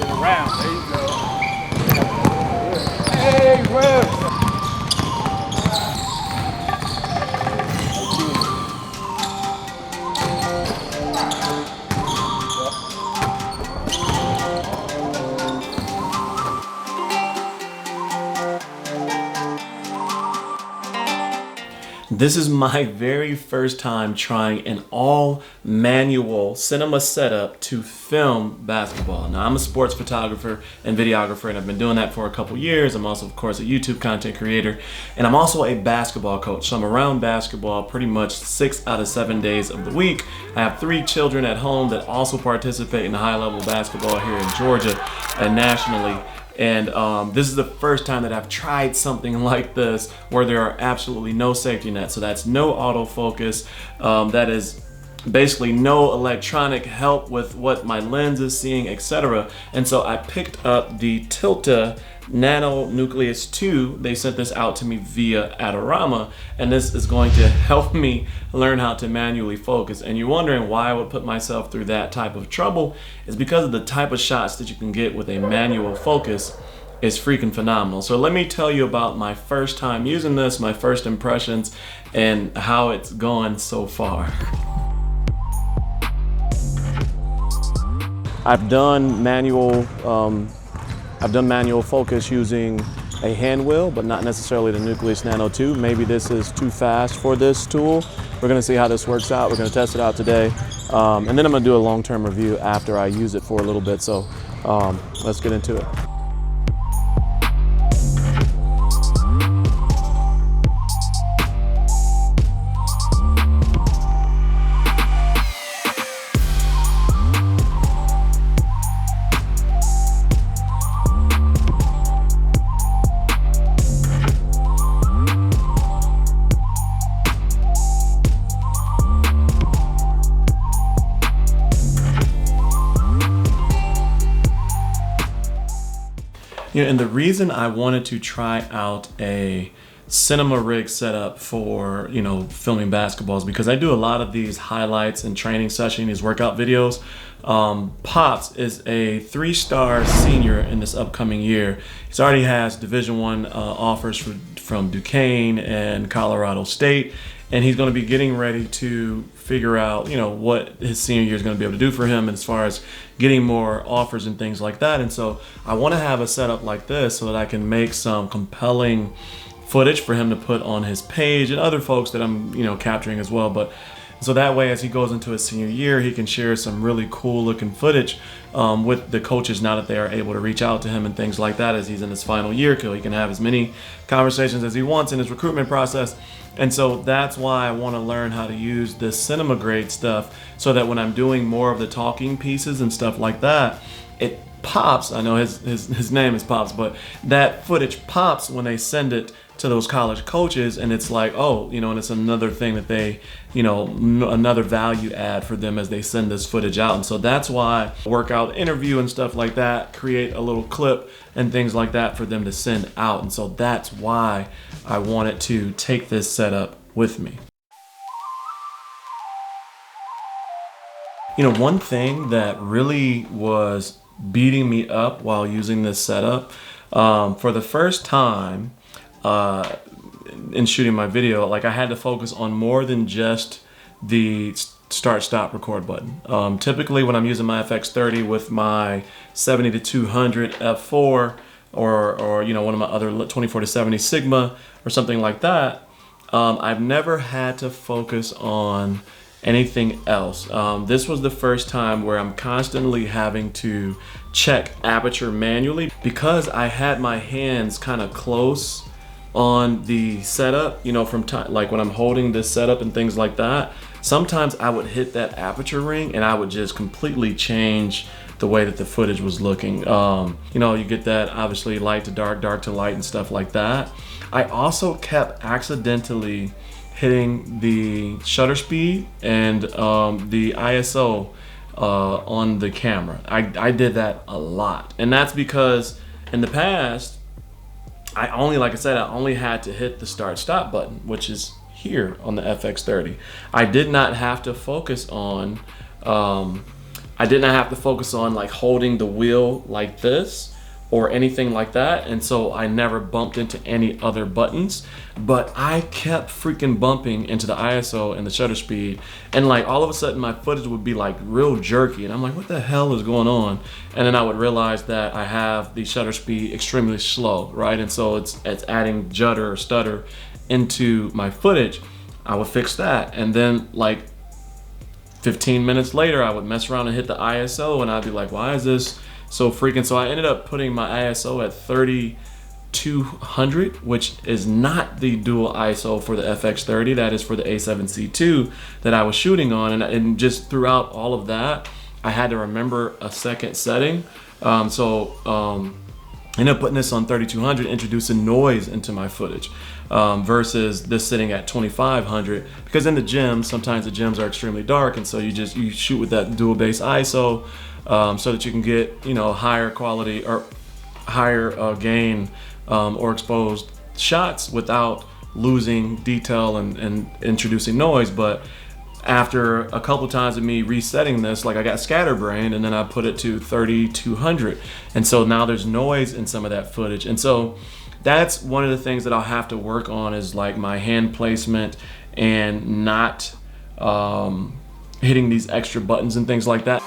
spin around. There you go. Hey, whip. This is my very first time trying an all manual cinema setup to film basketball. Now, I'm a sports photographer and videographer, and I've been doing that for a couple years. I'm also, of course, a YouTube content creator, and I'm also a basketball coach. So I'm around basketball pretty much 6 out of 7 days of the week. I have 3 children at home that also participate in the high level basketball here in Georgia and nationally. And this is the first time that I've tried something like this where there are absolutely no safety nets. So that's no autofocus. That is basically no electronic help with what my lens is seeing, etc. And so I picked up the Tilta Nucleus 2. They sent this out to me via Adorama, and this is going to help me learn how to manually focus. And you're wondering why I would put myself through that type of trouble. It's because of the type of shots that you can get with a manual focus is freaking phenomenal. So let me tell you about my first time using this, my first impressions, and how it's gone so far. I've done manual focus using a hand wheel, but not necessarily the Nucleus Nano 2. Maybe this is too fast for this tool. We're gonna see how this works out. We're gonna test it out today. And then I'm gonna do a long-term review after I use it for a little bit. So let's get into it. You know, and the reason I wanted to try out a cinema rig setup for, filming basketball is because I do a lot of these highlights and training sessions, these workout videos. Pops is a 3-star senior in this upcoming year. He already has Division I offers from Duquesne and Colorado State. And he's going to be getting ready to figure out, what his senior year is going to be able to do for him as far as getting more offers and things like that. And so I want to have a setup like this so that I can make some compelling footage for him to put on his page and other folks that I'm, capturing as well. But so that way, as he goes into his senior year, he can share some really cool looking footage with the coaches now that they are able to reach out to him and things like that as he's in his final year, so he can have as many conversations as he wants in his recruitment process. And so that's why I want to learn how to use this cinema grade stuff so that when I'm doing more of the talking pieces and stuff like that, it pops. I know his name is Pops, but that footage pops when they send it to those college coaches, and it's like, oh, and it's another thing that they, another value add for them as they send this footage out. And so that's why workout interview and stuff like that, create a little clip and things like that for them to send out. And so that's why I wanted to take this setup with me. One thing that really was beating me up while using this setup, for the first time, in shooting my video, like I had to focus on more than just the start, stop, record button. Typically when I'm using my FX30 with my 70 to 200 f4 or one of my other 24 to 70 Sigma or something like that, I've never had to focus on anything else. This was the first time where I'm constantly having to check aperture manually because I had my hands kind of close on the setup, from time, like when I'm holding this setup and things like that, sometimes I would hit that aperture ring and I would just completely change the way that the footage was looking. You get that obviously light to dark, dark to light and stuff like that. I also kept accidentally hitting the shutter speed and the ISO on the camera. I did that a lot. And that's because in the past, I only had to hit the start stop button, which is here on the FX30. I did not have to focus on I did not have to focus on like holding the wheel like this or anything like that, and so I never bumped into any other buttons, but I kept freaking bumping into the ISO and the shutter speed, and like all of a sudden my footage would be like real jerky, and I'm like, what the hell is going on? And then I would realize that I have the shutter speed extremely slow, right? And so it's adding judder or stutter into my footage. I would fix that, and then like 15 minutes later I would mess around and hit the ISO, and I'd be like, why is this so freaking? So I ended up putting my ISO at 3200, which is not the dual ISO for the FX30. That is for the A7C II that I was shooting on. And just throughout all of that, I had to remember a second setting. I ended up putting this on 3200, introducing noise into my footage versus this sitting at 2500, because in the gym, sometimes the gyms are extremely dark, and so you shoot with that dual base ISO so that you can get, you know, higher quality or higher gain or exposed shots without losing detail and introducing noise. But after a couple times of me resetting this, like I got scatterbrained, and then I put it to 3200, and so now there's noise in some of that footage. And so that's one of the things that I'll have to work on, is like my hand placement and not hitting these extra buttons and things like that.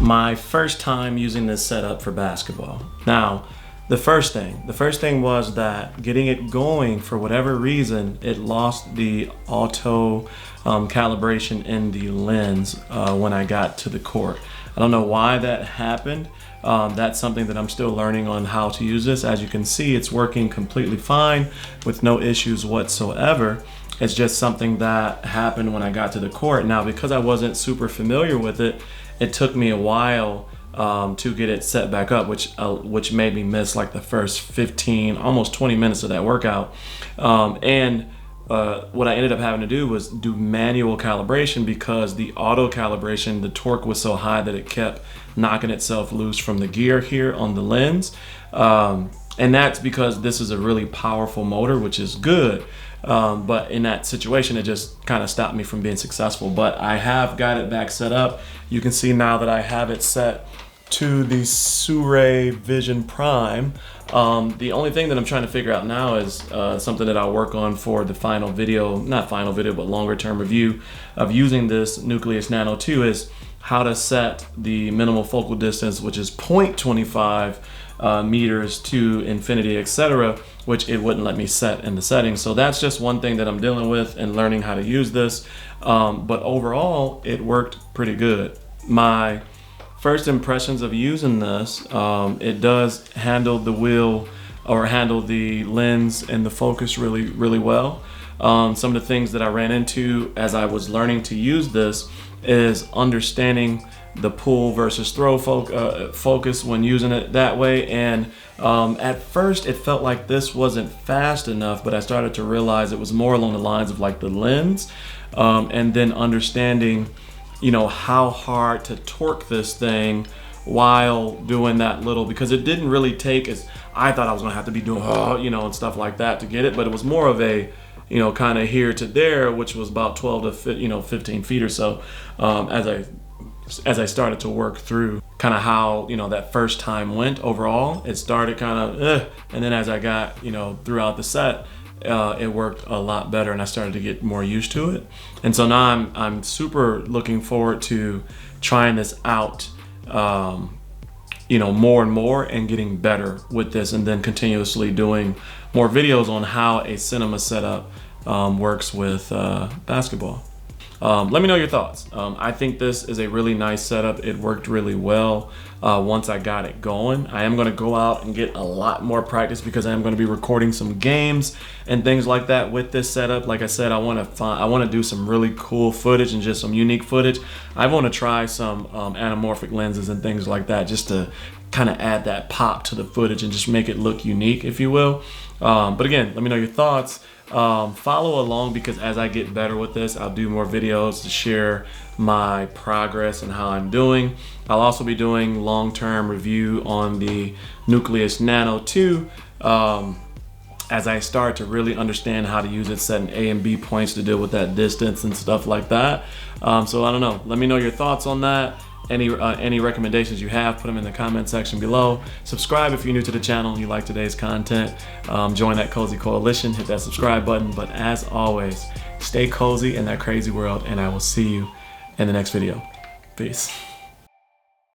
My first time using this setup for basketball. Now, the first thing was that getting it going, for whatever reason, it lost the auto calibration in the lens when I got to the court. I don't know why that happened. That's something that I'm still learning on how to use this. As you can see, it's working completely fine with no issues whatsoever. It's just something that happened when I got to the court. Now, because I wasn't super familiar with it, it took me a while to get it set back up, which made me miss like the first 15, almost 20 minutes of that workout. What I ended up having to do was do manual calibration, because the auto calibration, the torque was so high that it kept knocking itself loose from the gear here on the lens. And that's because this is a really powerful motor, which is good. But in that situation, it just kind of stopped me from being successful. But I have got it back set up. You can see now that I have it set to the Sure Vision Prime. The only thing that I'm trying to figure out now is something that I'll work on for the final video, not final video, but longer term review of using this Nucleus Nano 2, is how to set the minimal focal distance, which is 0.25 meters to infinity, etc., which it wouldn't let me set in the settings. So that's just one thing that I'm dealing with and learning how to use this. But overall, it worked pretty good. My first impressions of using this, it does handle the wheel, or handle the lens and the focus really, really well. Some of the things that I ran into as I was learning to use this is understanding the pull versus throw focus when using it that way. And at first it felt like this wasn't fast enough, but I started to realize it was more along the lines of like the lens, and then understanding, you know, how hard to torque this thing while doing that little, because it didn't really take as I thought I was gonna have to be doing, you know, and stuff like that to get it, but it was more of a, you know, kind of here to there, which was about 12 to 15 feet or so, as I started to work through kind of how, you know, that first time went overall. It started kind of, and then as I got, you know, throughout the set, it worked a lot better, and I started to get more used to it. And so now I'm super looking forward to trying this out, you know, more and more, and getting better with this, and then continuously doing more videos on how a cinema setup works with basketball. Let me know your thoughts. I think this is a really nice setup. It worked really well once I got it going. I am going to go out and get a lot more practice, because I am going to be recording some games and things like that with this setup. Like I said, I want to do some really cool footage and just some unique footage. I want to try some anamorphic lenses and things like that, just to kind of add that pop to the footage and just make it look unique, if you will. But again, let me know your thoughts. Follow along, because as I get better with this, I'll do more videos to share my progress and how I'm doing. I'll also be doing long-term review on the Nucleus Nano 2 as I start to really understand how to use it, setting A and B points to deal with that distance and stuff like that. So I don't know, let me know your thoughts on that. Any recommendations you have, put them in the comment section below. Subscribe if you're new to the channel and you like today's content. Join that cozy coalition, hit that subscribe button. But as always, stay cozy in that crazy world, and I will see you in the next video. Peace.